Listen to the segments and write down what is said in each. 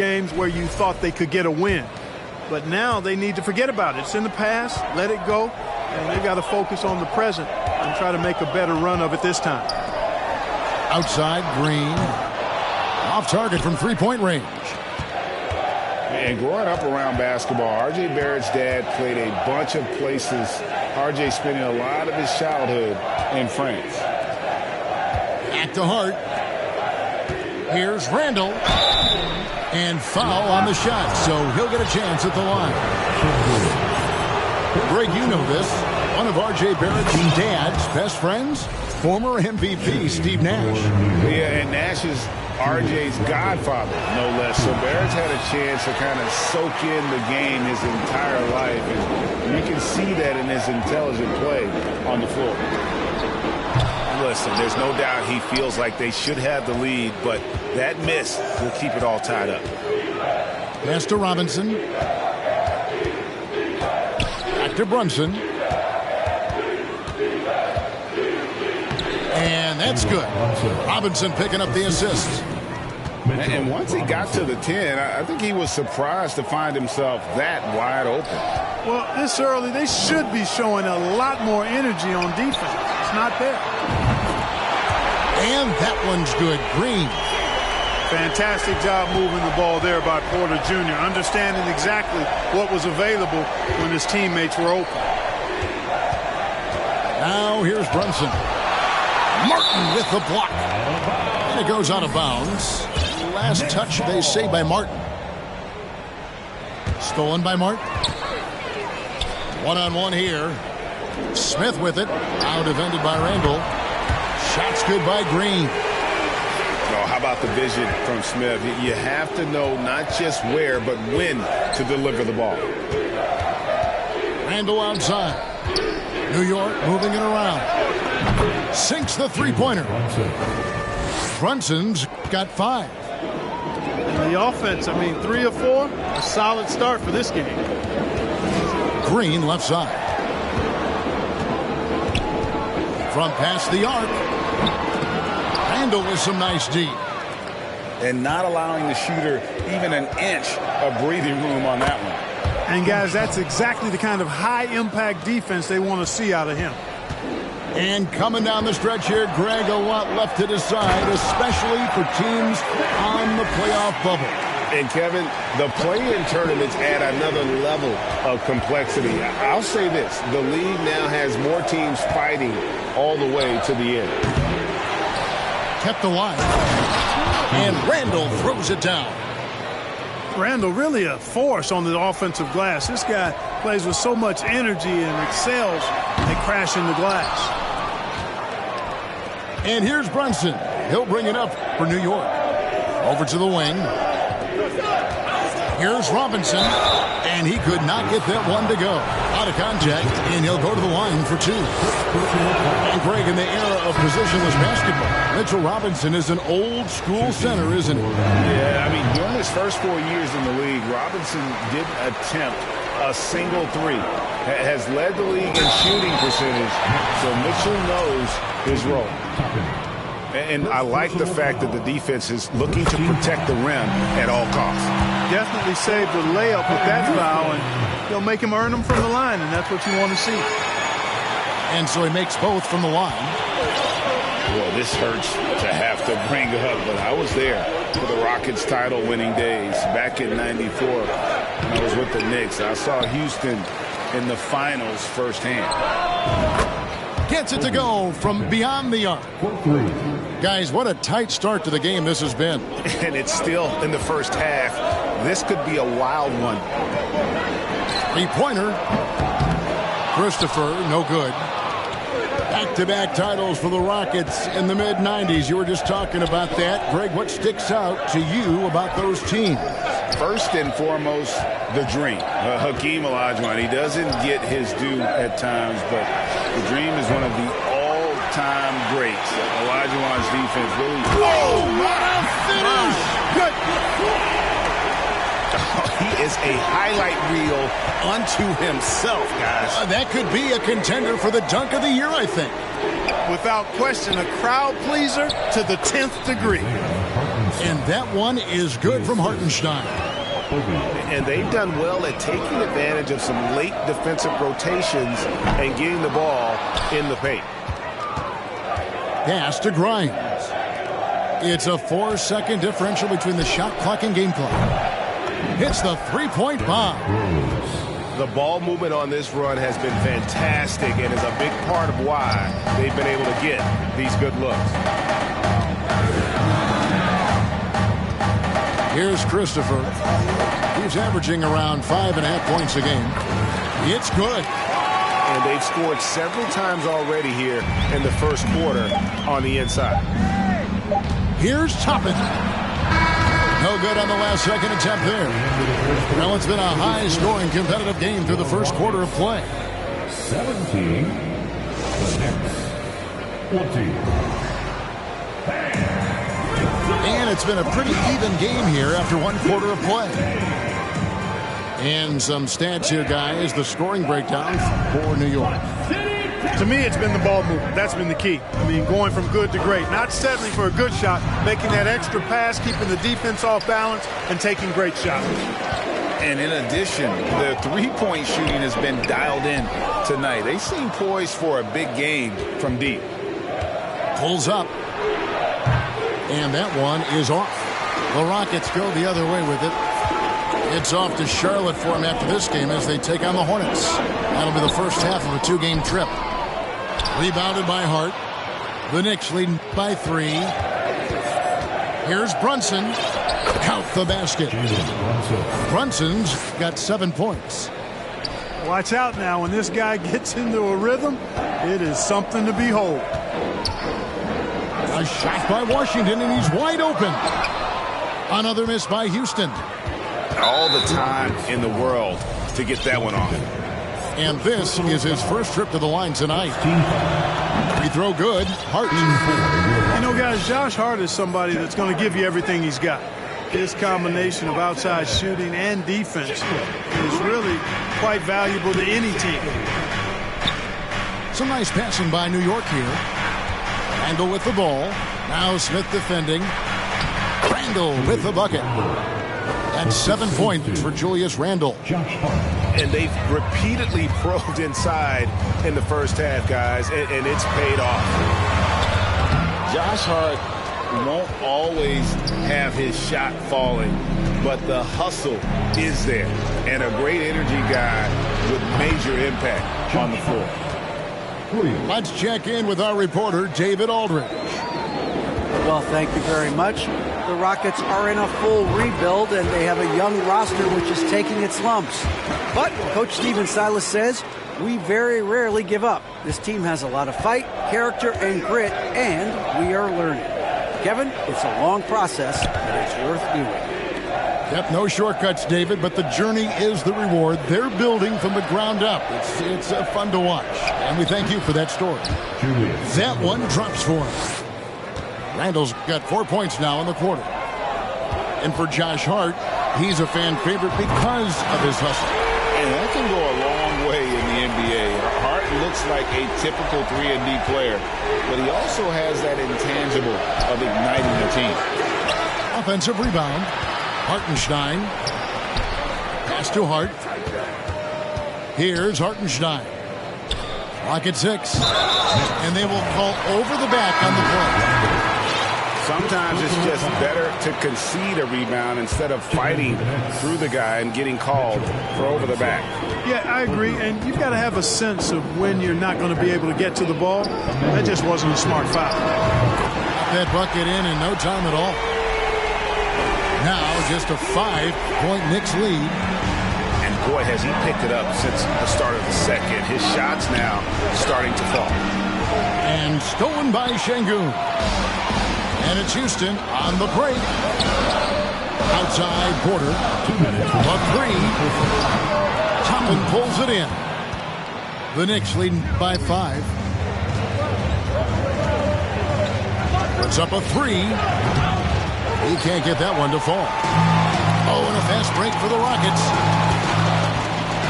games where you thought they could get a win. But now they need to forget about it. It's in the past, let it go, and they've got to focus on the present and try to make a better run of it this time. Outside, Green. Off target from three-point range. And growing up around basketball, R.J. Barrett's dad played a bunch of places. R.J. spending a lot of his childhood in France. Back to Hart. Here's Randall. And foul on the shot, so he'll get a chance at the line. Greg, you know this. One of R.J. Barrett's dad's best friends, former MVP Steve Nash. Yeah, and Nash is R.J.'s godfather, no less. So Barrett's had a chance to kind of soak in the game his entire life. And you can see that in his intelligent play on the floor. Listen, there's no doubt he feels like they should have the lead, but that miss will keep it all tied up. Pass to Robinson. Back to Brunson. And that's good. Robinson picking up the assist. And once he got to the 10, I think he was surprised to find himself that wide open. Well, this early, they should be showing a lot more energy on defense. It's not there. And that one's good. Green. Fantastic job moving the ball there by Porter Jr., understanding exactly what was available when his teammates were open. Now here's Brunson. Martin with the block. And it goes out of bounds. Last touch, they say, by Martin. Stolen by Martin. One-on-one here. Smith with it. Now defended by Randall. Shots good by Green. Oh, how about the vision from Smith? You have to know not just where, but when to deliver the ball. Randall outside. New York moving it around. Sinks the three-pointer. Brunson's got 5. And the offense, 3 or 4, a solid start for this game. Green left side. From past the arc. Randall with some nice D. And not allowing the shooter even an inch of breathing room on that one. And, guys, that's exactly the kind of high-impact defense they want to see out of him. And coming down the stretch here, Greg, a lot left to decide, especially for teams on the playoff bubble. And, Kevin, the play-in tournaments add another level of complexity. I'll say this. The league now has more teams fighting all the way to the end. Kept alive. And Randall throws it down. Randall really a force on the offensive glass. This guy plays with so much energy and excels at crashing the glass. And here's Brunson. He'll bring it up for New York. Over to the wing. Here's Robinson. And he could not get that one to go. Out of contact, and he'll go to the line for 2. And Greg, in the era of positionless basketball, Mitchell Robinson is an old-school center, isn't he? Yeah, during his first 4 years in the league, Robinson didn't attempt a single 3. Has led the league in shooting percentage, so Mitchell knows his role. And I like the fact that the defense is looking to protect the rim at all costs. Definitely saved the layup with that foul, and he'll make him earn them from the line, and that's what you want to see. And so he makes both from the line. Well, this hurts to have to bring up, but I was there for the Rockets title-winning days back in '94 when I was with the Knicks. I saw Houston in the finals firsthand. Gets it to go from beyond the arc. Guys, what a tight start to the game this has been. And it's still in the first half. This could be a wild one. Three-pointer. Christopher, no good. Back-to-back titles for the Rockets in the mid-'90s. You were just talking about that. Greg, what sticks out to you about those teams? First and foremost, the dream. Hakeem Olajuwon, he doesn't get his due at times, but the dream is one of the all-time greats. Olajuwon's defense really... Oh, what a finish! Good. He is a highlight reel unto himself, guys. That could be a contender for the dunk of the year, I think. Without question, a crowd pleaser to the 10th degree. And that one is good from Hartenstein. And they've done well at taking advantage of some late defensive rotations and getting the ball in the paint. Pass to Grimes. It's a 4-second differential between the shot clock and game clock. Hits the three-point bomb. The ball movement on this run has been fantastic and is a big part of why they've been able to get these good looks. Here's Christopher. He's averaging around 5.5 points a game. It's good. And they've scored several times already here in the first quarter on the inside. Here's Toppin. No good on the last second attempt there. Well, it's been a high-scoring competitive game through the first quarter of play. 17, the Knicks, 14. And it's been a pretty even game here after one quarter of play. And some stats here, guys. The scoring breakdown for New York. To me, it's been the ball movement. That's been the key. I mean, going from good to great. Not settling for a good shot, making that extra pass, keeping the defense off balance, and taking great shots. And in addition, the three-point shooting has been dialed in tonight. They seem poised for a big game from deep. Pulls up. And that one is off. The Rockets go the other way with it. It's off to Charlotte for him after this game as they take on the Hornets. That'll be the first half of a two-game trip. Rebounded by Hart. The Knicks leading by 3. Here's Brunson. Count the basket. Brunson's got 7 points. Watch out now. When this guy gets into a rhythm, it is something to behold. A shot by Washington, and he's wide open. Another miss by Houston. All the time in the world to get that one off. And this is his first trip to the line tonight. Free throw good. Hart. You know, guys, Josh Hart is somebody that's going to give you everything he's got. His combination of outside shooting and defense is really quite valuable to any team. Some nice passing by New York here. Randall with the ball. Now Smith defending. Randall with the bucket. That's 7 points for Julius Randle. And they've repeatedly probed inside in the first half, guys, and it's paid off. Josh Hart won't always have his shot falling, but the hustle is there. And a great energy guy with major impact on the floor. Let's check in with our reporter, David Aldridge. Well, thank you very much. The Rockets are in a full rebuild, and they have a young roster which is taking its lumps. But Coach Stephen Silas says, we very rarely give up. This team has a lot of fight, character, and grit, and we are learning. Kevin, it's a long process, but it's worth doing. Yep, no shortcuts, David, but the journey is the reward. They're building from the ground up. It's fun to watch, and we thank you for that story. That one drops for him. Randall's got 4 points now in the quarter. And for Josh Hart, he's a fan favorite because of his hustle. And that can go a long way in the NBA. Hart looks like a typical 3-and-D player, but he also has that intangible of igniting the team. Offensive rebound. Hartenstein. Pass to Hart. Here's Hartenstein. Clock at 6. And they will call over the back on the play. Sometimes it's just better to concede a rebound instead of fighting through the guy and getting called for over the back. Yeah, I agree. And you've got to have a sense of when you're not going to be able to get to the ball. That just wasn't a smart foul. That bucket in no time at all. Now just a 5-point Knicks lead. And boy, has he picked it up since the start of the second. His shots now starting to fall. And stolen by Şengün. And it's Houston on the break. Outside Porter. 2 minutes. A 3. Toppin pulls it in. The Knicks leading by 5. Puts up a 3. He can't get that one to fall. Oh, and a fast break for the Rockets.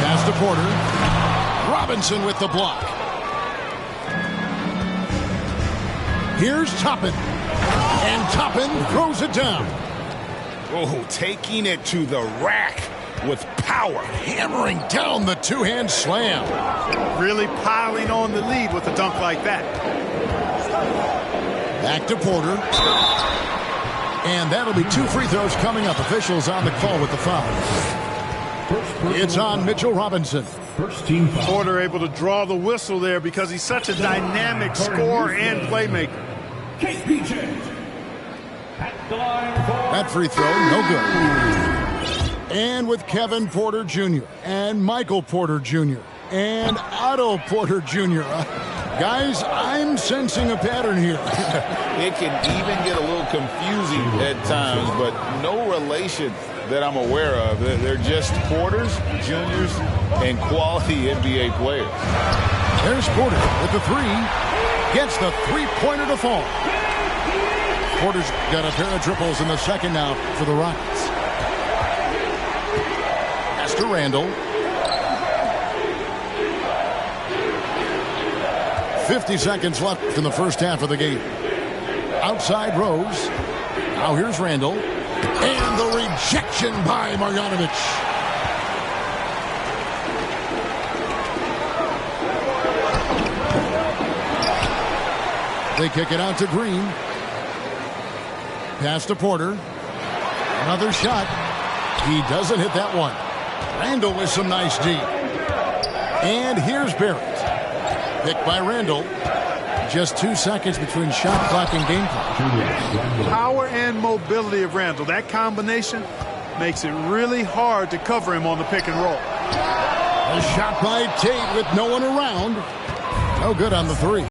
Pass to Porter. Robinson with the block. Here's Toppin. And Toppin throws it down. Oh, taking it to the rack with power. Hammering down the two-hand slam. Really piling on the lead with a dunk like that. Back to Porter. And that'll be 2 free throws coming up. Officials on the call with the foul. It's on Mitchell Robinson. First team foul. Porter able to draw the whistle there because he's such a dynamic scorer and playmaker. KPJ. At the line for That free throw, no good. And with Kevin Porter Jr. and Michael Porter Jr. and Otto Porter Jr. Guys, I'm sensing a pattern here. It can even get a little confusing at times, but no relation that I'm aware of. They're just Porters, Juniors, and quality NBA players. There's Porter with the three. Gets the three-pointer to fall. Porter's got a pair of triples in the second now for the Rockets. Pass to Randall. 50 seconds left in the first half of the game. Outside Rose. Now here's Randall. And the rejection by Marjanovic. They kick it out to Green. Pass to Porter. Another shot. He doesn't hit that one. Randall with some nice D. And here's Barrett. Picked by Randall. Just 2 seconds between shot clock and game clock. Power and mobility of Randall. That combination makes it really hard to cover him on the pick and roll. A shot by Tate with no one around. No good on the three.